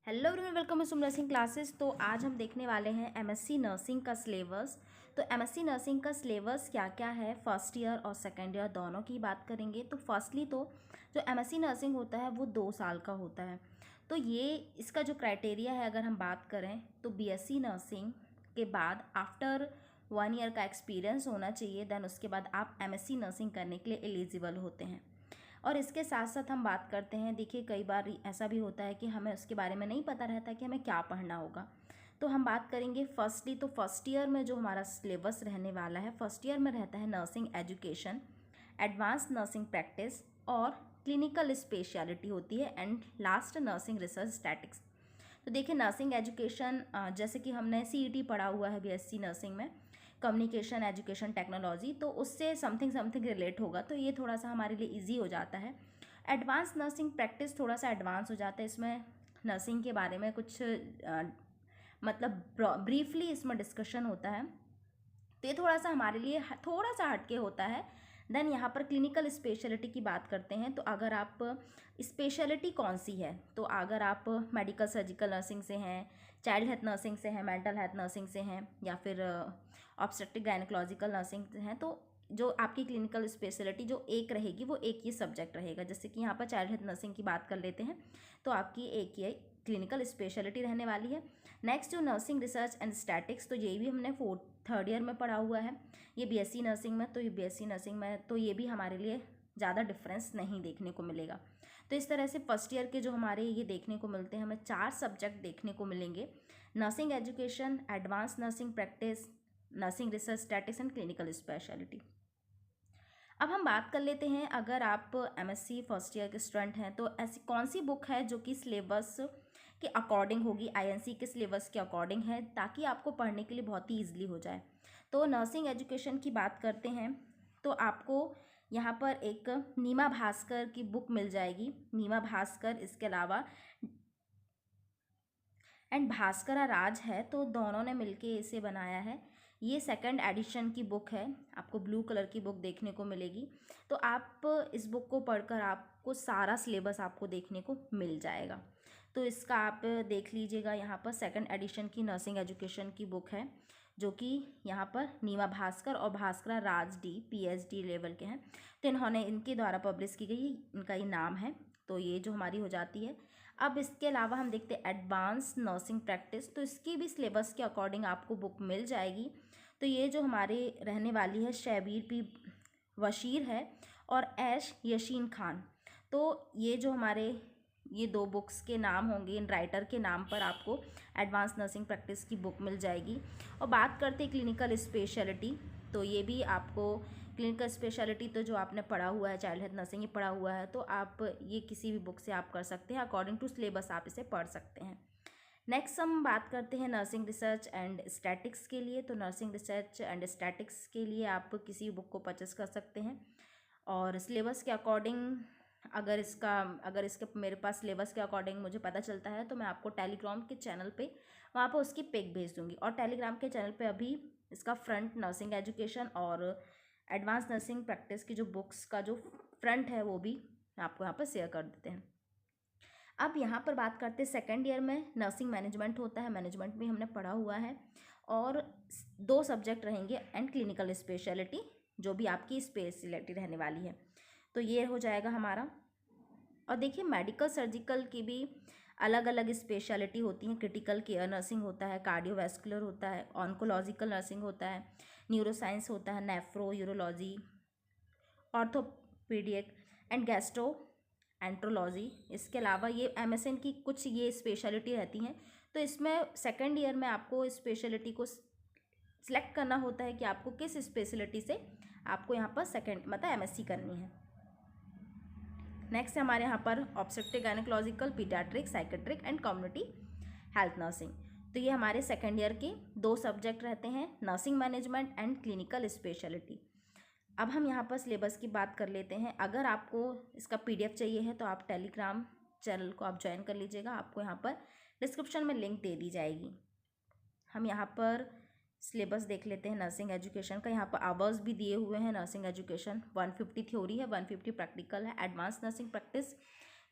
Hello everyone, welcome to nursing classes. तो आज हम देखने वाले हैं एमएससी नर्सिंग का सिलेबस। तो एमएससी नर्सिंग का सिलेबस क्या क्या है, फर्स्ट ईयर और सेकेंड ईयर दोनों की बात करेंगे। तो फर्स्टली तो जो एमएससी नर्सिंग होता है वो 2 साल का होता है। तो ये इसका जो क्राइटेरिया है, अगर हम बात करें तो बीएससी नर्सिंग के बाद आफ्टर 1 ईयर का एक्सपीरियंस होना चाहिए, देन उसके बाद आप एमएससी नर्सिंग करने के लिए एलिजिबल होते हैं। और इसके साथ साथ हम बात करते हैं, देखिए कई बार ऐसा भी होता है कि हमें उसके बारे में नहीं पता रहता कि हमें क्या पढ़ना होगा। तो हम बात करेंगे फर्स्टली तो फर्स्ट ईयर में जो हमारा सिलेबस रहने वाला है, फर्स्ट ईयर में रहता है nursing education, advance nursing practice और क्लिनिकल स्पेशलिटी होती है, and last nursing research statics. तो देखिए नर्सिंग एजुकेशन जैसे कि हमने सीईटी पढ़ा हुआ है बीएससी नर्सिंग में, कम्युनिकेशन एजुकेशन टेक्नोलॉजी, तो उससे समथिंग समथिंग रिलेट होगा, तो ये थोड़ा सा हमारे लिए इजी हो जाता है। एडवांस नर्सिंग प्रैक्टिस थोड़ा सा एडवांस हो जाता है, इसमें नर्सिंग के बारे में कुछ मतलब ब्रीफली इसमें डिस्कशन होता है, तो ये थोड़ा सा हमारे लिए थोड़ा सा हटके होता है। देन यहाँ पर क्लिनिकल स्पेशलिटी की बात करते हैं। तो अगर आप स्पेशलिटी कौन सी है, तो अगर आप मेडिकल सर्जिकल नर्सिंग से हैं, चाइल्ड हेल्थ नर्सिंग से हैं, मेंटल हेल्थ नर्सिंग से हैं, या फिर ऑब्स्टेट्रिक गायनेकोलॉजिकल नर्सिंग से हैं, तो जो आपकी क्लिनिकल स्पेशलिटी जो एक रहेगी वो एक ही सब्जेक्ट रहेगा। जैसे कि यहाँ पर चाइल्ड हेल्थ नर्सिंग की बात कर लेते हैं, तो आपकी एक ही क्लिनिकल स्पेशलिटी रहने वाली है। नेक्स्ट जो नर्सिंग रिसर्च एंड स्टैटिक्स, तो ये भी हमने थर्ड ईयर में पढ़ा हुआ है, ये बीएससी नर्सिंग में। तो ये बीएससी नर्सिंग में तो ये भी हमारे लिए ज़्यादा डिफरेंस नहीं देखने को मिलेगा। तो इस तरह से फर्स्ट ईयर के जो हमारे ये देखने को मिलते हैं, हमें 4 सब्जेक्ट देखने को मिलेंगे: nursing education, advance nursing practice, nursing research statics and clinical speciality. अब हम बात कर लेते हैं, अगर आप एमएससी फर्स्ट ईयर के स्टूडेंट हैं तो ऐसी कौन सी बुक है जो कि सिलेबस के अकॉर्डिंग होगी, आईएनसी के सिलेबस के अकॉर्डिंग है, ताकि आपको पढ़ने के लिए बहुत ही ईजिली हो जाए। तो नर्सिंग एजुकेशन की बात करते हैं, तो आपको यहाँ पर एक नीमा भास्कर की बुक मिल जाएगी। नीमा भास्कर, इसके अलावा एंड भास्करा राज है, तो दोनों ने मिलके इसे बनाया है। ये सेकंड एडिशन की बुक है, आपको ब्लू कलर की बुक देखने को मिलेगी। तो आप इस बुक को पढ़कर आपको सारा सिलेबस आपको देखने को मिल जाएगा। तो इसका आप देख लीजिएगा, यहाँ पर सेकंड एडिशन की नर्सिंग एजुकेशन की बुक है, जो कि यहाँ पर नीमा भास्कर और भास्करा राज डी पीएचडी लेवल के हैं। तो इन्होंने इनके द्वारा पब्लिश की गई, इनका ये नाम है। तो ये जो हमारी हो जाती है। अब इसके अलावा हम देखते हैं एडवांस नर्सिंग प्रैक्टिस, तो इसकी भी सिलेबस के अकॉर्डिंग आपको बुक मिल जाएगी। तो ये जो हमारे रहने वाली है, शैबीर पी वशीर है और ऐश यशीन खान। तो ये जो हमारे ये 2 बुक्स के नाम होंगे, इन राइटर के नाम पर आपको एडवांस नर्सिंग प्रैक्टिस की बुक मिल जाएगी। और बात करते हैं क्लिनिकल स्पेशलिटी, तो ये भी आपको क्लिनिकल स्पेशलिटी तो जो आपने पढ़ा हुआ है, चाइल्ड हेल्थ नर्सिंग ही पढ़ा हुआ है, तो आप ये किसी भी बुक से आप कर सकते हैं, अकॉर्डिंग टू सिलेबस आप इसे पढ़ सकते हैं। नेक्स्ट हम बात करते हैं नर्सिंग रिसर्च एंड स्टैटिक्स के लिए। तो नर्सिंग रिसर्च एंड स्टैटिक्स के लिए आप किसी बुक को परचेस कर सकते हैं, और सिलेबस के अकॉर्डिंग अगर इसके मेरे पास सिलेबस के अकॉर्डिंग मुझे पता चलता है, तो मैं आपको टेलीग्राम के चैनल पे वहाँ पर उसकी पिक भेज दूँगी। और टेलीग्राम के चैनल पे अभी इसका फ्रंट नर्सिंग एजुकेशन और एडवांस नर्सिंग प्रैक्टिस की जो बुक्स का जो फ्रंट है वो भी आपको यहाँ पर शेयर कर देते हैं। अब यहाँ पर बात करते हैं सेकेंड ईयर में नर्सिंग मैनेजमेंट होता है, मैनेजमेंट भी हमने पढ़ा हुआ है, और 2 सब्जेक्ट रहेंगे एंड क्लिनिकल स्पेशलिटी, जो भी आपकी स्पेशलिटी रहने वाली है। तो ये हो जाएगा हमारा। और देखिए मेडिकल सर्जिकल की भी अलग अलग स्पेशलिटी होती हैं। क्रिटिकल केयर नर्सिंग होता है, कार्डियोवैस्कुलर होता है, ऑन्कोलॉजिकल नर्सिंग होता है, न्यूरोसाइंस होता है, nephro urology, orthopaedic and gastro enterology. इसके अलावा ये एमएसएन की कुछ ये स्पेशलिटी रहती हैं। तो इसमें सेकेंड ईयर में आपको स्पेशलिटी को सिलेक्ट करना होता है कि आपको किस स्पेशलिटी से आपको यहाँ पर सेकेंड मतलब एमएससी करनी है। नेक्स्ट हमारे यहाँ पर obstetric gynaecological, paediatric, psychiatric and community health nursing. तो ये हमारे सेकेंड ईयर के 2 सब्जेक्ट रहते हैं, nursing management and clinical speciality. अब हम यहाँ पर सिलेबस की बात कर लेते हैं। अगर आपको इसका पीडीएफ चाहिए है तो आप टेलीग्राम चैनल को आप ज्वाइन कर लीजिएगा, आपको यहाँ पर डिस्क्रिप्शन में लिंक दे दी जाएगी। हम यहाँ पर सिलेबस देख लेते हैं नर्सिंग एजुकेशन का। यहाँ पर आवर्स भी दिए हुए हैं। नर्सिंग एजुकेशन 150 थ्योरी है, 150 प्रैक्टिकल है। एडवांस नर्सिंग प्रैक्टिस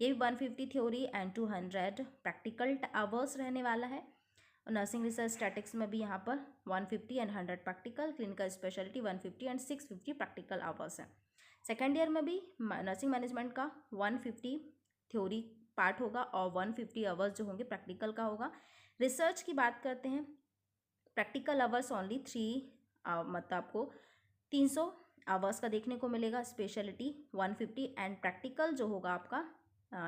ये भी 150 थ्योरी एंड 200 प्रैक्टिकल आवर्स रहने वाला है। और नर्सिंग रिसर्च स्टैटिक्स में भी यहाँ पर 150 and 100 practical, clinical speciality 150 and 650 practical hours है। सेकेंड ईयर में भी नर्सिंग मैनेजमेंट का 150 थ्योरी पार्ट होगा और 150 आवर्स जो होंगे प्रैक्टिकल का होगा। रिसर्च की बात करते हैं, प्रैक्टिकल आवर्स ओनली 3 मतलब आपको 300 आवर्स का देखने को मिलेगा, स्पेशलिटी 150 एंड प्रैक्टिकल जो होगा आपका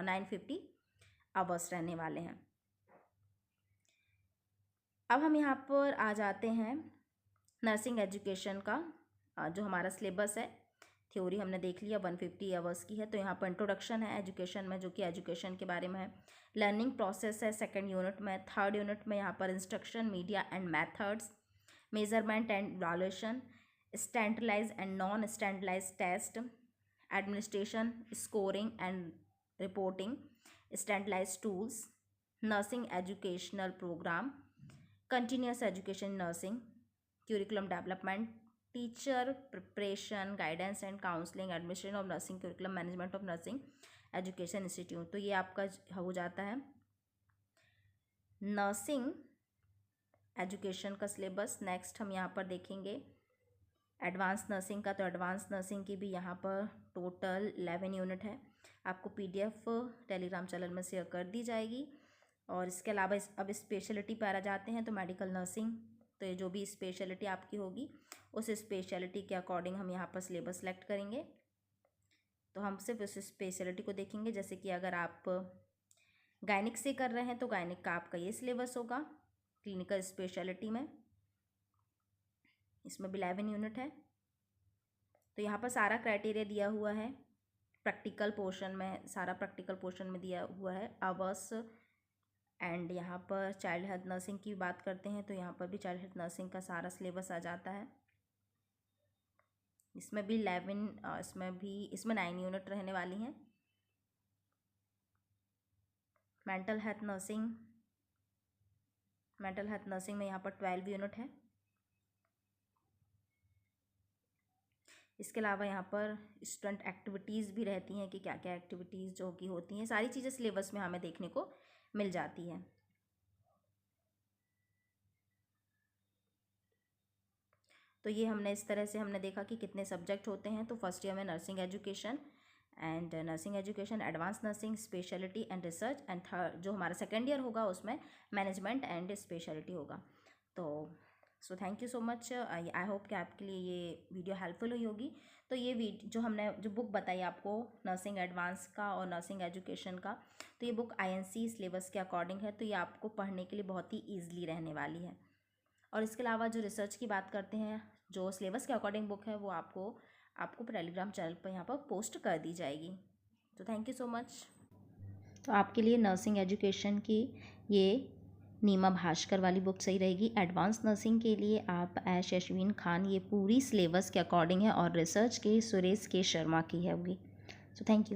950 आवर्स रहने वाले हैं। अब हम यहाँ पर आ जाते हैं नर्सिंग एजुकेशन का जो हमारा सिलेबस है। थ्योरी हमने देख लिया 150 आवर्स की है, तो यहाँ पर इंट्रोडक्शन है एजुकेशन में, जो कि एजुकेशन के बारे में है। लर्निंग प्रोसेस है सेकंड यूनिट में। थर्ड यूनिट में यहाँ पर instruction, media and methods, measurement and evaluation, standardise and non standardise test, administration, scoring and reporting, standardise tools, nursing educational programme, continuous education nursing, curriculum development, teacher preparation, guidance and counseling, administration of nursing curriculum, management of nursing education institute। तो ये आपका हो जाता है nursing education का syllabus. Next हम यहाँ पर देखेंगे एडवांस नर्सिंग का। तो एडवांस नर्सिंग की भी यहाँ पर टोटल 11 यूनिट है। आपको PDF टेलीग्राम चैनल में शेयर कर दी जाएगी। और इसके अलावा अब स्पेशलिटी पर आ जाते हैं, तो मेडिकल नर्सिंग, तो ये जो भी स्पेशलिटी आपकी होगी उस स्पेशलिटी के अकॉर्डिंग हम यहाँ पर सिलेबस सेलेक्ट करेंगे। तो हम सिर्फ उस स्पेशलिटी को देखेंगे, जैसे कि अगर आप गायनिक से कर रहे हैं तो गायनिक का आपका ये सिलेबस होगा। क्लिनिकल स्पेशलिटी में इसमें भी 11 यूनिट है। तो यहाँ पर सारा क्राइटेरिया दिया हुआ है प्रैक्टिकल पोर्शन में, सारा प्रैक्टिकल पोर्शन में दिया हुआ है आवर्स। एंड यहाँ पर चाइल्ड हेल्थ नर्सिंग की बात करते हैं, तो यहाँ पर भी चाइल्ड हेल्थ नर्सिंग का सारा सिलेबस आ जाता है। इसमें भी 11 इसमें 9 यूनिट रहने वाली हैं। मेंटल हेल्थ नर्सिंग में यहाँ पर 12 यूनिट है। इसके अलावा यहाँ पर स्टूडेंट एक्टिविटीज़ भी रहती हैं कि क्या क्या एक्टिविटीज़ जो कि होती हैं, सारी चीज़ें सिलेबस में हमें देखने को मिल जाती है। तो ये हमने इस तरह से हमने देखा कि कितने सब्जेक्ट होते हैं। तो फर्स्ट ईयर में nursing education advance nursing, speciality and research, and third जो हमारा सेकेंड ईयर होगा उसमें मैनेजमेंट एंड स्पेशलिटी होगा। तो so thank you so much. I hope कि आपके लिए ये वीडियो हेल्पफुल हुई होगी। तो ये जो हमने जो बुक बताई आपको नर्सिंग एडवांस का और नर्सिंग एजुकेशन का, तो ये बुक INC सिलेबस के अकॉर्डिंग है, तो ये आपको पढ़ने के लिए बहुत ही ईजिली रहने वाली है। और इसके अलावा जो रिसर्च की बात करते हैं, जो सिलेबस के अकॉर्डिंग बुक है वो आपको टेलीग्राम चैनल पर यहाँ पर पोस्ट कर दी जाएगी। तो थैंक यू सो मच। तो आपके लिए नर्सिंग एजुकेशन की ये नीमा भास्कर वाली बुक सही रहेगी। एडवांस नर्सिंग के लिए आप यशविन खान, ये पूरी सिलेबस के अकॉर्डिंग है, और रिसर्च के सुरेश के शर्मा की है होगी। So thank you.